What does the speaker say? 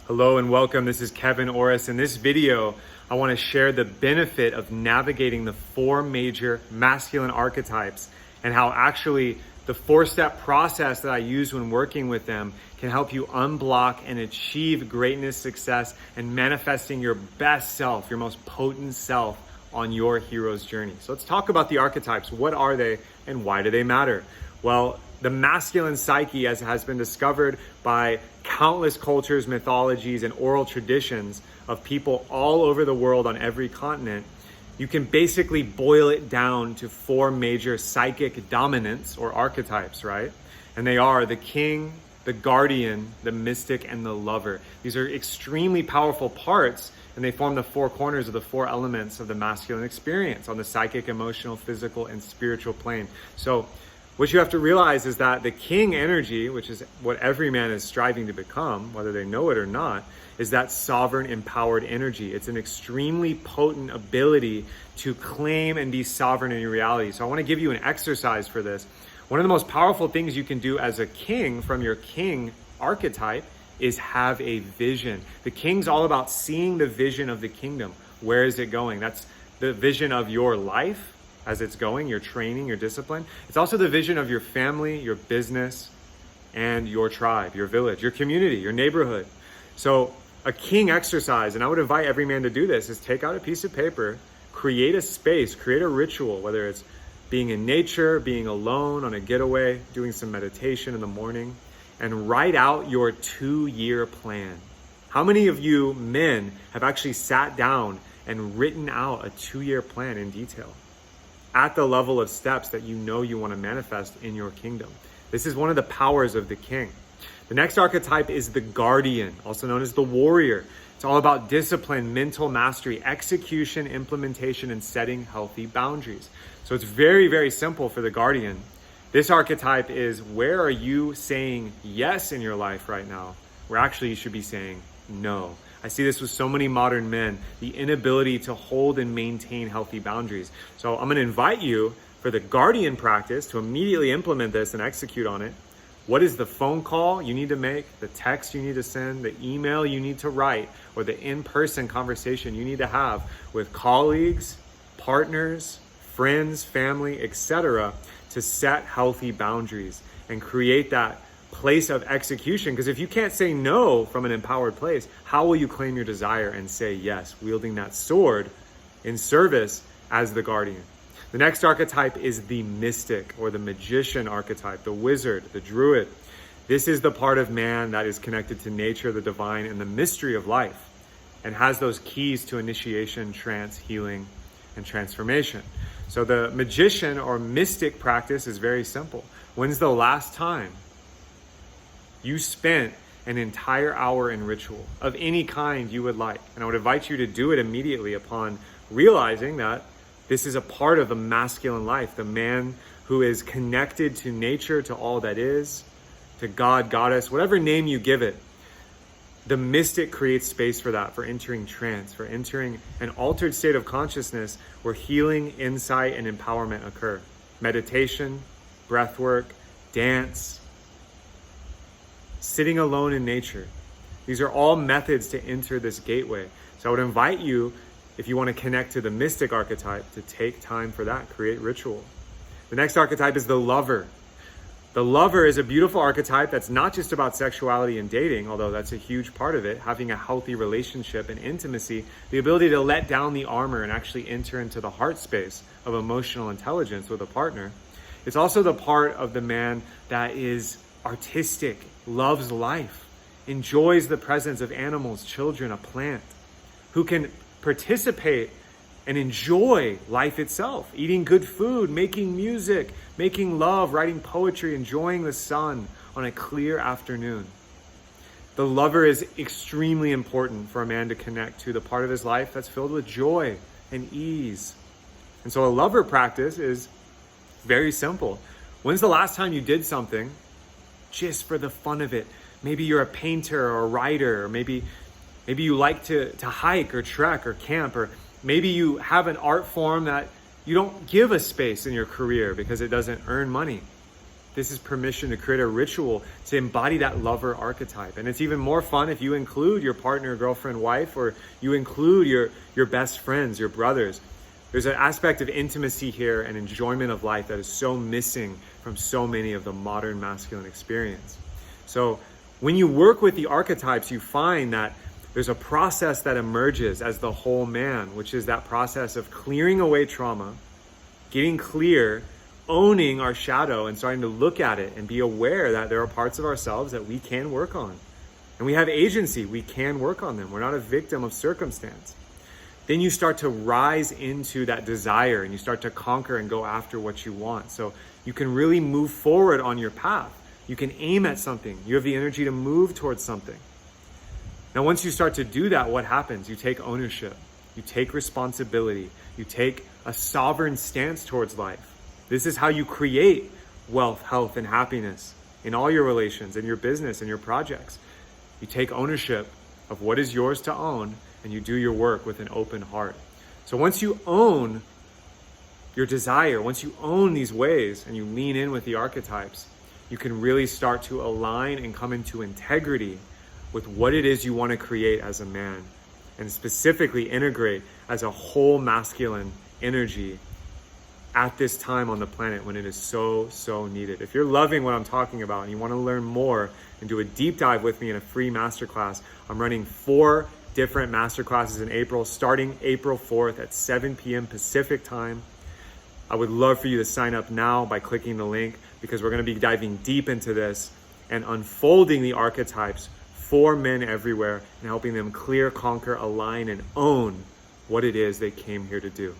Hello and welcome. This is Kevin Orosz. In this video, I want to share the benefit of navigating the four major masculine archetypes and how actually the four-step process that I use when working with them can help you unblock and achieve greatness, success, and manifesting your best self, your most potent self on your hero's journey. So let's talk about the archetypes. What are they and why do they matter? Well, the masculine psyche, as has been discovered by countless cultures, mythologies, and oral traditions of people all over the world on every continent, you can basically boil it down to four major psychic dominants or archetypes, right? And they are the king, the guardian, the mystic, and the lover. These are extremely powerful parts, and they form the four corners of the four elements of the masculine experience on the psychic, emotional, physical, and spiritual plane. So what you have to realize is that the king energy, which is what every man is striving to become, whether they know it or not, is that sovereign, empowered energy. It's an extremely potent ability to claim and be sovereign in your reality. So I want to give you an exercise for this. One of the most powerful things you can do as a king from your king archetype is have a vision. The king's all about seeing the vision of the kingdom. Where is it going? That's the vision of your life as it's going, your training, your discipline. It's also the vision of your family, your business, and your tribe, your village, your community, your neighborhood. So a king exercise, and I would invite every man to do this, is take out a piece of paper, create a space, create a ritual, whether it's being in nature, being alone on a getaway, doing some meditation in the morning, and write out your 2-year plan. How many of you men have actually sat down and written out a 2-year plan in detail at the level of steps that you know you want to manifest in your kingdom? This is one of the powers of the king. The next archetype is the guardian, also known as the warrior. It's all about discipline, mental mastery, execution, implementation, and setting healthy boundaries. So it's very, very simple for the guardian. This archetype is, where are you saying yes in your life right now, where actually you should be saying no? I see this with so many modern men, the inability to hold and maintain healthy boundaries. So I'm going to invite you for the guardian practice to immediately implement this and execute on it. What is the phone call you need to make, the text you need to send, the email you need to write, or the in-person conversation you need to have with colleagues, partners, friends, family, etc., to set healthy boundaries and create that place of execution? Because if you can't say no from an empowered place, how will you claim your desire and say yes, wielding that sword in service as the guardian? The next archetype is the mystic or the magician archetype, the wizard, the druid. This is the part of man that is connected to nature, the divine, and the mystery of life, and has those keys to initiation, trance, healing, and transformation. So the magician or mystic practice is very simple. When's the last time you spent an entire hour in ritual of any kind you would like? And I would invite you to do it immediately upon realizing that this is a part of the masculine life, the man who is connected to nature, to all that is, to God, goddess, whatever name you give it. The mystic creates space for that, for entering trance, for entering an altered state of consciousness where healing, insight, and empowerment occur. Meditation, breath work, dance, sitting alone in nature. These are all methods to enter this gateway. So I would invite you, if you want to connect to the mystic archetype, to take time for that, create ritual. The next archetype is the lover. The lover is a beautiful archetype that's not just about sexuality and dating, although that's a huge part of it, having a healthy relationship and intimacy, the ability to let down the armor and actually enter into the heart space of emotional intelligence with a partner. It's also the part of the man that is artistic, loves life, enjoys the presence of animals, children, a plant, who can participate and enjoy life itself, eating good food, making music, making love, writing poetry, enjoying the sun on a clear afternoon. The lover is extremely important for a man to connect to the part of his life that's filled with joy and ease. And so a lover practice is very simple. When's the last time you did something just for the fun of it? Maybe you're a painter or a writer, or maybe you like to hike or trek or camp, or maybe you have an art form that you don't give a space in your career because it doesn't earn money. this is permission to create a ritual to embody that lover archetype. And it's even more fun if you include your partner, girlfriend, wife, or you include your best friends, your brothers. There's an aspect of intimacy here and enjoyment of life that is so missing from so many of the modern masculine experience. So when you work with the archetypes, you find that there's a process that emerges as the whole man, which is that process of clearing away trauma, getting clear, owning our shadow and starting to look at it and be aware that there are parts of ourselves that we can work on. And we have agency, we can work on them. We're not a victim of circumstance. Then you start to rise into that desire and you start to conquer and go after what you want. So you can really move forward on your path. You can aim at something. You have the energy to move towards something. Now, once you start to do that, what happens? You take ownership. You take responsibility. You take a sovereign stance towards life. This is how you create wealth, health, and happiness in all your relations, in your business, in your projects. You take ownership of what is yours to own, and you do your work with an open heart. So once you own your desire, once you own these ways and you lean in with the archetypes, you can really start to align and come into integrity with what it is you want to create as a man, and specifically integrate as a whole masculine energy at this time on the planet when it is so needed. If you're loving what I'm talking about and you want to learn more and do a deep dive with me in a free masterclass, I'm running 4 different masterclasses in April, starting April 4th at 7 p.m. Pacific time. I would love for you to sign up now by clicking the link, because we're going to be diving deep into this and unfolding the archetypes for men everywhere and helping them clear, conquer, align, and own what it is they came here to do.